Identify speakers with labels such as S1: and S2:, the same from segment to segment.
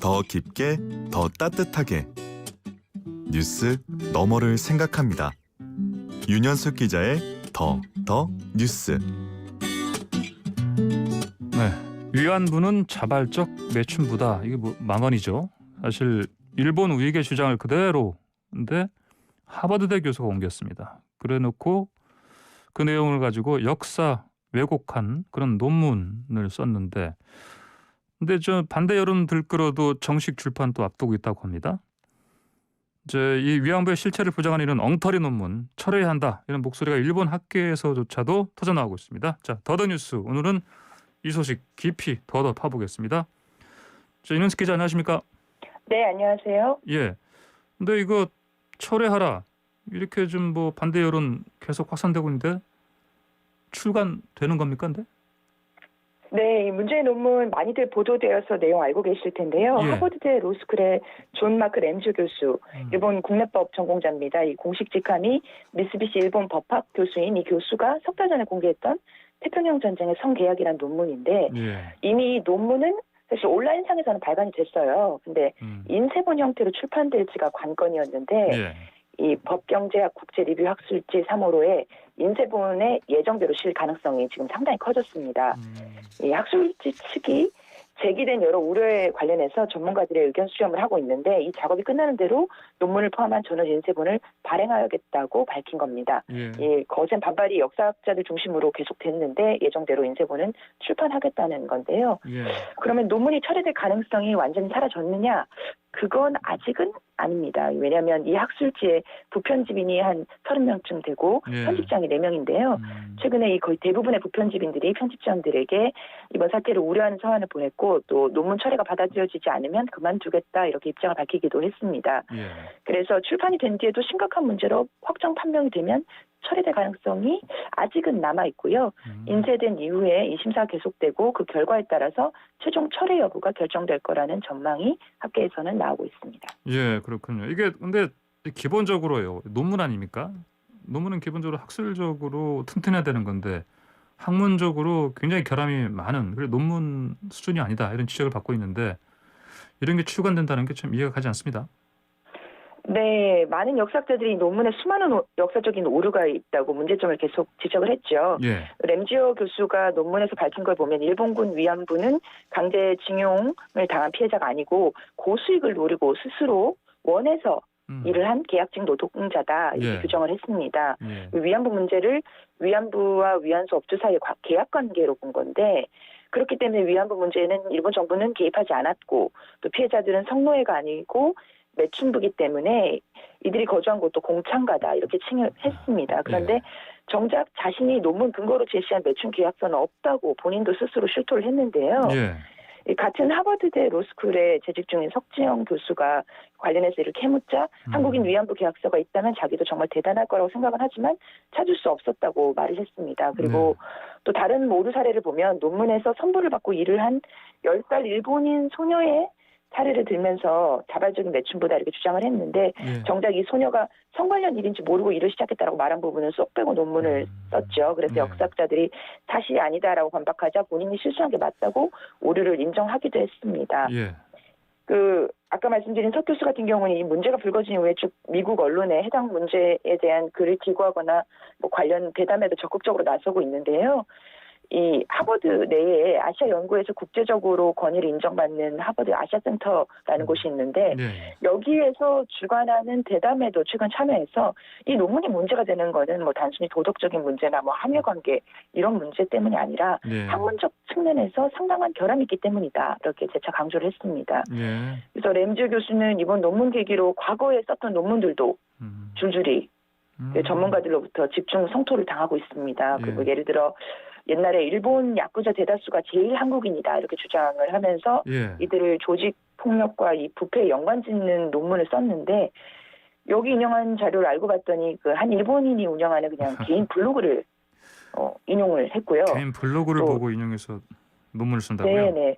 S1: 더 깊게, 더 따뜻하게 뉴스 너머를 생각합니다. 윤현숙 기자의 더 뉴스.
S2: 네, 위안부는 자발적 매춘부다. 이게 뭐 망언이죠. 사실 일본 우익의 주장을 그대로 근데 하버드대 교수가 옮겼습니다. 그래놓고 그 내용을 가지고 역사 왜곡한 그런 논문을 썼는데, 근데 저 반대 여론 들끓어도 정식 출판 또 앞두고 있다고 합니다. 이제 이 위안부의 실체를 부정하는 이런 엉터리 논문 철회해야 한다, 이런 목소리가 일본 학계에서조차도 터져나오고 있습니다. 자, 더더뉴스 오늘은 이 소식 깊이 더더 파보겠습니다. 자, 이현숙 기자 안녕하십니까?
S3: 네, 안녕하세요.
S2: 예. 근데 이거 철회하라 이렇게 좀 뭐 반대 여론 계속 확산되고 있는데 출간되는 겁니까, 근데?
S3: 네, 이 문제의 논문 많이들 보도되어서 내용 알고 계실 텐데요.
S2: 예.
S3: 하버드대 로스쿨의 존 마크 램즈 교수, 일본 국내법 전공자입니다. 이 공식 직함이 미쓰비시 일본 법학 교수인 이 교수가 석 달 전에 공개했던 태평양 전쟁의 성계약이라는 논문인데,
S2: 예.
S3: 이미 이 논문은 사실 온라인상에서는 발간이 됐어요. 근데 인쇄본 형태로 출판될지가 관건이었는데,
S2: 예.
S3: 이 법경제학 국제리뷰 학술지 3호로에 인쇄본의 예정대로 실 가능성이 지금 상당히 커졌습니다. 이 학술지 측이 제기된 여러 우려에 관련해서 전문가들의 의견 수렴을 하고 있는데, 이 작업이 끝나는 대로 논문을 포함한 전원 인쇄본을 발행하겠다고 밝힌 겁니다.
S2: 예.
S3: 이 거센 반발이 역사학자들 중심으로 계속됐는데 예정대로 인쇄본은 출판하겠다는 건데요.
S2: 예.
S3: 그러면 논문이 철회될 가능성이 완전히 사라졌느냐? 그건 아직은 아닙니다. 왜냐하면 이 학술지에 부편집인이 한 30명쯤 되고
S2: 예.
S3: 편집장이 4명인데요. 최근에 이 거의 대부분의 부편집인들이 편집장들에게 이번 사태를 우려하는 서한을 보냈고, 또 논문 철회가 받아들여지지 않으면 그만두겠다 이렇게 입장을 밝히기도 했습니다.
S2: 예.
S3: 그래서 출판이 된 뒤에도 심각한 문제로 확정 판명이 되면 철회될 가능성이 아직은 남아 있고요. 인쇄된 이후에 이 심사가 계속되고 그 결과에 따라서 최종 철회 여부가 결정될 거라는 전망이 학계에서는 나오고 있습니다.
S2: 예, 그렇군요. 이게 근데 기본적으로요, 논문 아닙니까? 논문은 기본적으로 학술적으로 튼튼해야 되는 건데 학문적으로 굉장히 결함이 많은, 그래 논문 수준이 아니다 이런 지적을 받고 있는데, 이런 게 출간된다는 게 참 이해가 가지 않습니다.
S3: 네, 많은 역사학자들이 논문에 수많은 역사적인 오류가 있다고 문제점을 계속 지적을 했죠.
S2: 예.
S3: 램지오 교수가 논문에서 밝힌 걸 보면 일본군 위안부는 강제징용을 당한 피해자가 아니고 고수익을 노리고 스스로 원해서 일을 한 계약직 노동자다 이렇게
S2: 예.
S3: 규정을 했습니다.
S2: 예.
S3: 위안부 문제를 위안부와 위안소 업주 사이의 계약 관계로 본 건데, 그렇기 때문에 위안부 문제에는 일본 정부는 개입하지 않았고, 또 피해자들은 성노예가 아니고 매춘부기 때문에 이들이 거주한 곳도 공창가다 이렇게 칭했습니다. 그런데 정작 자신이 논문 근거로 제시한 매춘 계약서는 없다고 본인도 스스로 출토를 했는데요.
S2: 예.
S3: 이 같은 하버드대 로스쿨에 재직 중인 석지영 교수가 관련해서 이렇게 해묻자 한국인 위안부 계약서가 있다면 자기도 정말 대단할 거라고 생각은 하지만 찾을 수 없었다고 말을 했습니다. 그리고 또 다른 오류 사례를 보면 논문에서 선불을 받고 일을 한 10살 일본인 소녀의 사례를 들면서 자발적인 매춘부다 이렇게 주장을 했는데, 정작 이 소녀가 성관련 일인지 모르고 일을 시작했다라고 말한 부분은 쏙 빼고 논문을 썼죠. 그래서 역사학자들이 사실이 아니다라고 반박하자 본인이 실수한 게 맞다고 오류를 인정하기도 했습니다.
S2: 예.
S3: 아까 말씀드린 석 교수 같은 경우는 이 문제가 불거진 이후에 쭉 미국 언론에 해당 문제에 대한 글을 기고하거나 뭐 관련 대담에도 적극적으로 나서고 있는데요. 이 하버드 내에 아시아 연구에서 국제적으로 권위를 인정받는 하버드 아시아센터라는 곳이 있는데, 여기에서 주관하는 대담에도 최근 참여해서 이 논문이 문제가 되는 거는 뭐 단순히 도덕적인 문제나 뭐 한일 관계 이런 문제 때문이 아니라 학문적 측면에서 상당한 결함이 있기 때문이다 이렇게 재차 강조를 했습니다. 그래서 램즈 교수는 이번 논문 계기로 과거에 썼던 논문들도 줄줄이 전문가들로부터 집중 성토를 당하고 있습니다. 그리고 예를 들어 옛날에 일본 야쿠자 대다수가 제일 한국인이다 이렇게 주장을 하면서 이들을 조직 폭력과 이 부패에 연관짓는 논문을 썼는데, 여기 인용한 자료를 알고 봤더니 그 한 일본인이 운영하는 그냥 개인 블로그를 인용을 했고요.
S2: 개인 블로그를 보고 인용해서 논문을 쓴다고요?
S3: 네네.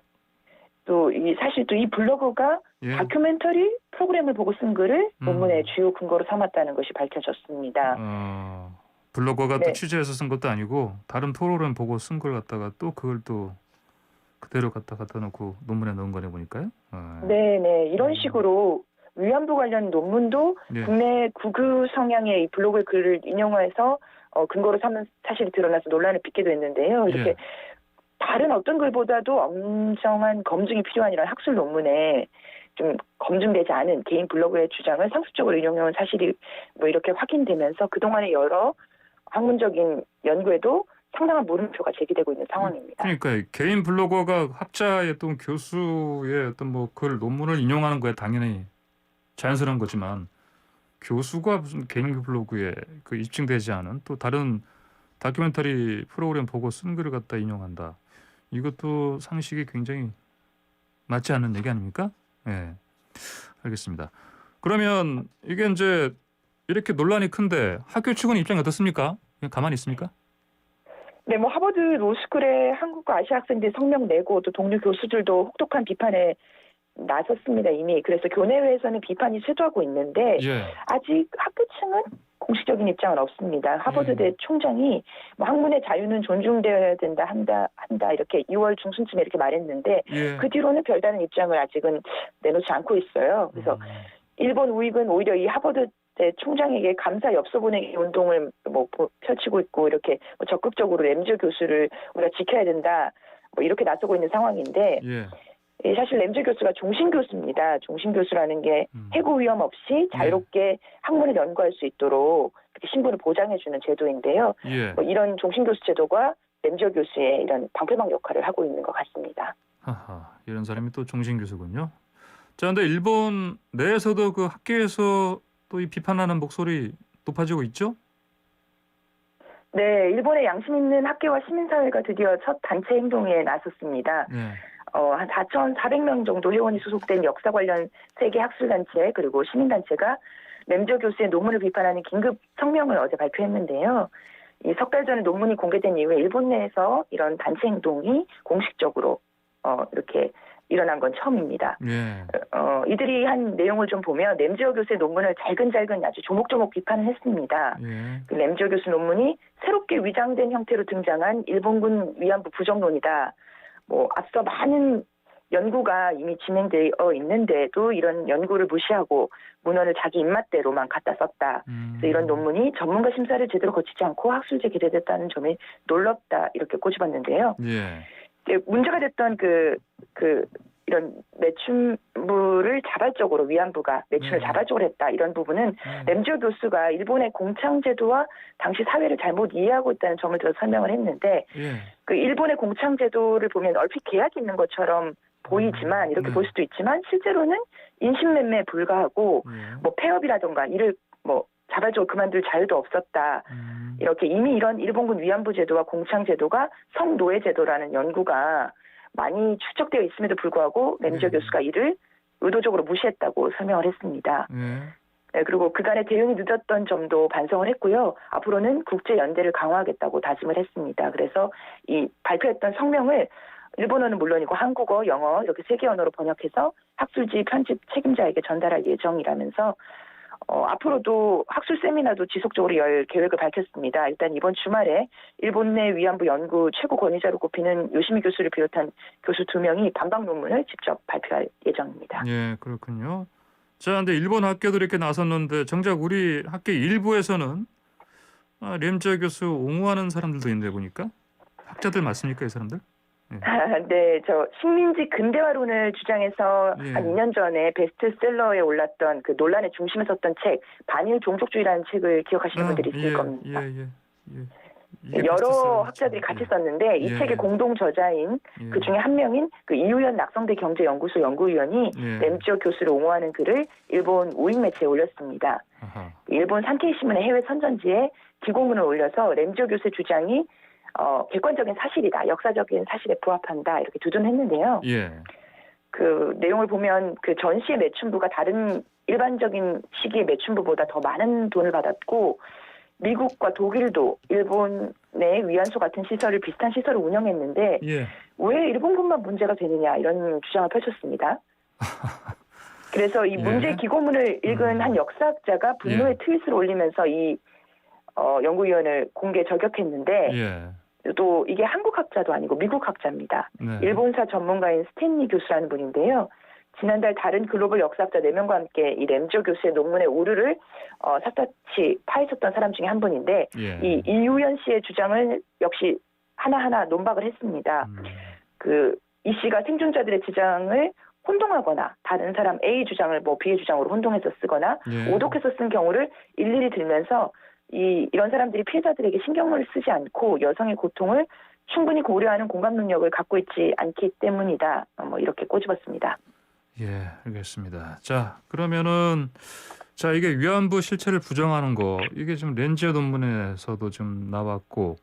S3: 또 사실 또 이 블로그가 다큐멘터리 프로그램을 보고 쓴 글을 논문의 주요 근거로 삼았다는 것이 밝혀졌습니다.
S2: 블로거가 또 취재해서 쓴 것도 아니고 다른 프로그램 보고 쓴 걸 갖다가 또 그걸 또 그대로 갖다 놓고 논문에 넣은 거네 보니까요.
S3: 네네. 이런 식으로 위안부 관련 논문도
S2: 네.
S3: 국내 극우 성향의 이 블로그 글을 인용해서 근거로 삼은 사실이 드러나서 논란을 빚기도 했는데요. 이렇게
S2: 예.
S3: 다른 어떤 글보다도 엄정한 검증이 필요한 이런 학술 논문에 좀 검증되지 않은 개인 블로그의 주장을 상습적으로 인용해온 사실이 뭐 이렇게 확인되면서 그동안의 여러 학문적인 연구에도 상당한 물음표가 제기되고 있는 상황입니다.
S2: 그러니까 개인 블로거가 학자의 또 교수의 어떤 뭐 글 논문을 인용하는 거야 당연히 자연스러운 거지만 교수가 무슨 개인 블로그에 그 입증되지 않은 또 다른 다큐멘터리 프로그램 보고 쓴 글을 갖다 인용한다. 이것도 상식이 굉장히 맞지 않는 얘기 아닙니까? 예, 알겠습니다. 그러면 이게 이제 이렇게 논란이 큰데 학교 측은 입장이 어떻습니까? 그냥 가만히 있습니까?
S3: 네, 뭐 하버드 로스쿨의 한국과 아시아 학생들 성명 내고 또 동료 교수들도 혹독한 비판에 나섰습니다 이미. 그래서 교내외에서는 비판이 쇄도하고 있는데
S2: 예.
S3: 아직 학교 측은 공식적인 입장은 없습니다. 하버드대 총장이 뭐 학문의 자유는 존중되어야 된다 한다 이렇게 2월 중순쯤에 이렇게 말했는데
S2: 예.
S3: 그 뒤로는 별다른 입장을 아직은 내놓지 않고 있어요. 그래서 일본 우익은 오히려 이 하버드 대 총장에게 감사 엽서 보내기 운동을 뭐 펼치고 있고 이렇게 뭐 적극적으로 램즈 교수를 우리가 지켜야 된다 뭐 이렇게 나서고 있는 상황인데
S2: 예.
S3: 사실 램즈 교수가 종신 교수입니다. 종신 교수라는 게 해고 위험 없이 자유롭게 학문을 연구할 수 있도록 이렇게 신분을 보장해주는 제도인데요.
S2: 예.
S3: 뭐 이런 종신 교수 제도가 램즈 교수의 이런 방패막 역할을 하고 있는 것 같습니다.
S2: 하하, 이런 사람이 또 종신 교수군요. 자, 근데 일본 내에서도 그 학계에서 또 이 비판하는 목소리 높아지고 있죠?
S3: 네, 일본의 양심 있는 학계와 시민사회가 드디어 첫 단체 행동에 나섰습니다.
S2: 네.
S3: 한 4,400명 정도 회원이 소속된 역사 관련 세계 학술단체 그리고 시민단체가 램저 교수의 논문을 비판하는 긴급 성명을 어제 발표했는데요. 이 석 달 전에 논문이 공개된 이후에 일본 내에서 이런 단체 행동이 공식적으로 이렇게 일어난 건 처음입니다.
S2: 예.
S3: 이들이 한 내용을 좀 보면 램지어 교수의 논문을 잘근잘근 아주 조목조목 비판을 했습니다.
S2: 예.
S3: 그 램지어 교수 논문이 새롭게 위장된 형태로 등장한 일본군 위안부 부정론이다. 뭐 앞서 많은 연구가 이미 진행되어 있는데도 이런 연구를 무시하고 문헌을 자기 입맛대로만 갖다 썼다. 그래서 이런 논문이 전문가 심사를 제대로 거치지 않고 학술제 기대됐다는 점이 놀랍다 이렇게 꼬집었는데요.
S2: 예.
S3: 문제가 됐던 이런 매춘부를 자발적으로 위안부가 매춘을 자발적으로 했다 이런 부분은 램지오 교수가 일본의 공창제도와 당시 사회를 잘못 이해하고 있다는 점을 들어 설명을 했는데
S2: 예.
S3: 그 일본의 공창제도를 보면 얼핏 계약이 있는 것처럼 보이지만 이렇게 볼 수도 있지만 실제로는 인신매매에 불과하고 뭐 폐업이라던가 일을 뭐 자발적으로 그만둘 자유도 없었다. 이렇게 이미 이런 일본군 위안부 제도와 공창 제도가 성노예 제도라는 연구가 많이 축적되어 있음에도 불구하고 램저 교수가 이를 의도적으로 무시했다고 설명을 했습니다. 네, 그리고 그간의 대응이 늦었던 점도 반성을 했고요. 앞으로는 국제 연대를 강화하겠다고 다짐을 했습니다. 그래서 이 발표했던 성명을 일본어는 물론이고 한국어, 영어 이렇게 3개 언어로 번역해서 학술지 편집 책임자에게 전달할 예정이라면서 앞으로도 학술 세미나도 지속적으로 열 계획을 밝혔습니다. 일단 이번 주말에 일본 내 위안부 연구 최고 권위자로 꼽히는 요시미 교수를 비롯한 교수 2명이 반박 논문을 직접 발표할 예정입니다.
S2: 예, 그렇군요. 자, 근데 일본 학교도 이렇게 나섰는데 정작 우리 학교 일부에서는 램저 교수 옹호하는 사람들도 있는데 보니까 학자들 맞습니까, 이 사람들?
S3: 네, 저 식민지 근대화론을 주장해서
S2: 예.
S3: 한 2년 전에 베스트셀러에 올랐던 그 논란의 중심에 섰던 책 반일 종족주의라는 책을 기억하시는 분들이 있을 겁니다.
S2: 이게
S3: 여러
S2: 베스트셀러
S3: 학자들이
S2: 맞죠?
S3: 같이 썼는데 이
S2: 예.
S3: 책의 공동 저자인
S2: 예.
S3: 그 중에 한 명인 그 이우연 낙성대 경제연구소 연구위원이
S2: 예.
S3: 램지오 교수를 옹호하는 글을 일본 우익 매체에 올렸습니다.
S2: 아하.
S3: 일본 산케이 신문의 해외 선전지에 기고문을 올려서 램지오 교수의 주장이 객관적인 사실이다, 역사적인 사실에 부합한다 이렇게 두둔했는데요.
S2: 예.
S3: 그 내용을 보면 그 전시의 매춘부가 다른 일반적인 시기의 매춘부보다 더 많은 돈을 받았고 미국과 독일도 일본의 위안소 같은 시설을 비슷한 시설을 운영했는데
S2: 예.
S3: 왜 일본군만 문제가 되느냐 이런 주장을 펼쳤습니다. 그래서 이
S2: 예.
S3: 문제 기고문을 읽은 한 역사학자가 분노의 트윗을 올리면서 이 연구위원을 공개 저격했는데
S2: 예.
S3: 또 이게 한국 학자도 아니고 미국 학자입니다.
S2: 네.
S3: 일본사 전문가인 스탠리 교수라는 분인데요. 지난달 다른 글로벌 역사학자 4명과 함께 이 램저 교수의 논문의 오류를 샅샅이 파헤쳤던 사람 중에 한 분인데
S2: 예.
S3: 이 이우연 씨의 주장을 역시 하나하나 논박을 했습니다. 이 씨가 생존자들의 주장을 혼동하거나 다른 사람 A 주장을 뭐 B의 주장으로 혼동해서 쓰거나
S2: 예.
S3: 오독해서 쓴 경우를 일일이 들면서 이런 사람들이 피해자들에게 신경을 쓰지 않고 여성의 고통을 충분히 고려하는 공감 능력을 갖고 있지 않기 때문이다. 뭐 이렇게 꼬집었습니다.
S2: 예, 알겠습니다. 자, 그러면은 자, 이게 위안부 실체를 부정하는 거 이게 지금 렌지어 논문에서도 좀 나왔고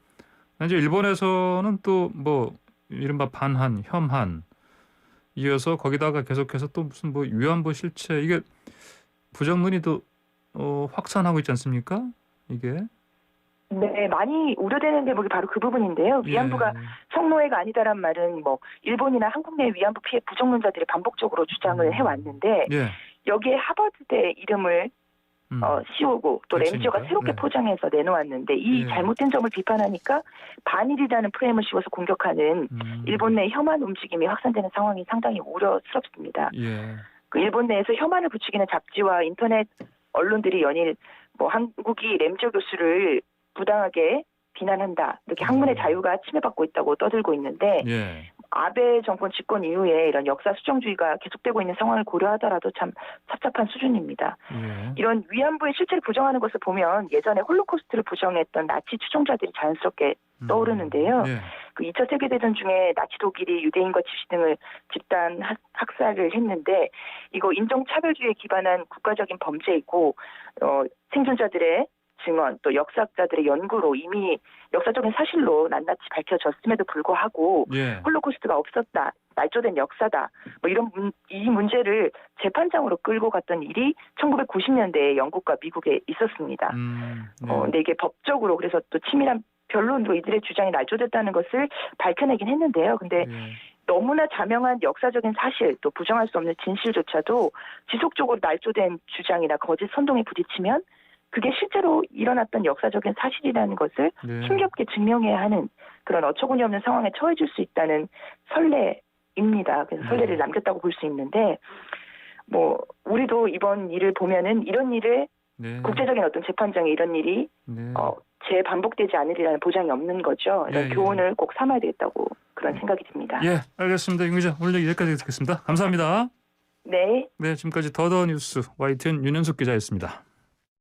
S2: 이제 일본에서는 또 뭐 이른바 반한, 혐한 이어서 거기다가 계속해서 또 무슨 뭐 위안부 실체 이게 부정론이 또 확산하고 있지 않습니까? 이게
S3: 네, 많이 우려되는 대목이 바로 그 부분인데요. 위안부가 성노예가 아니다란 말은 뭐 일본이나 한국 내 위안부 피해 부정론자들이 반복적으로 주장을 해왔는데
S2: 예.
S3: 여기에 하버드대 이름을 씌우고 또
S2: 그렇습니까?
S3: 램저가 새롭게
S2: 네.
S3: 포장해서 내놓았는데 이
S2: 예.
S3: 잘못된 점을 비판하니까 반일이라는 프레임을 씌워서 공격하는 일본 내 혐한 움직임이 확산되는 상황이 상당히 우려스럽습니다.
S2: 예.
S3: 그 일본 내에서 혐한을 부추기는 잡지와 인터넷 언론들이 연일 뭐 한국이 램저 교수를 부당하게 비난한다. 이렇게 학문의 자유가 침해받고 있다고 떠들고 있는데
S2: 예.
S3: 아베 정권 집권 이후에 이런 역사 수정주의가 계속되고 있는 상황을 고려하더라도 참 섭섭한 수준입니다.
S2: 예.
S3: 이런 위안부의 실체를 부정하는 것을 보면 예전에 홀로코스트를 부정했던 나치 추종자들이 자연스럽게 떠오르는데요.
S2: 예.
S3: 그 2차 세계대전 중에 나치 독일이 유대인과 집시 등을 집단 학살을 했는데 이거 인종차별주의에 기반한 국가적인 범죄이고 생존자들의 증언 또 역사학자들의 연구로 이미 역사적인 사실로 낱낱이 밝혀졌음에도 불구하고
S2: 예.
S3: 홀로코스트가 없었다. 날조된 역사다. 뭐 이 문제를 재판장으로 끌고 갔던 일이 1990년대에 영국과 미국에 있었습니다.
S2: 네.
S3: 근데 이게 법적으로 그래서 또 치밀한 변론으로 이들의 주장이 날조됐다는 것을 밝혀내긴 했는데요. 근데
S2: 예.
S3: 너무나 자명한 역사적인 사실 또 부정할 수 없는 진실조차도 지속적으로 날조된 주장이나 거짓 선동에 부딪히면 그게 실제로 일어났던 역사적인 사실이라는 것을
S2: 네.
S3: 힘겹게 증명해야 하는 그런 어처구니 없는 상황에 처해질 수 있다는 선례입니다. 그래서 선례를 남겼다고 볼 수 있는데 뭐 우리도 이번 일을 보면은 이런 일을
S2: 네.
S3: 국제적인 어떤 재판장에 이런 일이
S2: 네.
S3: 재반복되지 않으리라는 보장이 없는 거죠. 이런
S2: 예, 예.
S3: 교훈을 꼭 삼아야 되겠다고 그런 생각이 듭니다.
S2: 예, 알겠습니다. 윤 기자, 오늘 얘기 여기까지 듣겠습니다. 감사합니다.
S3: 네.
S2: 네, 지금까지 더더 뉴스 YTN 윤현숙 기자였습니다.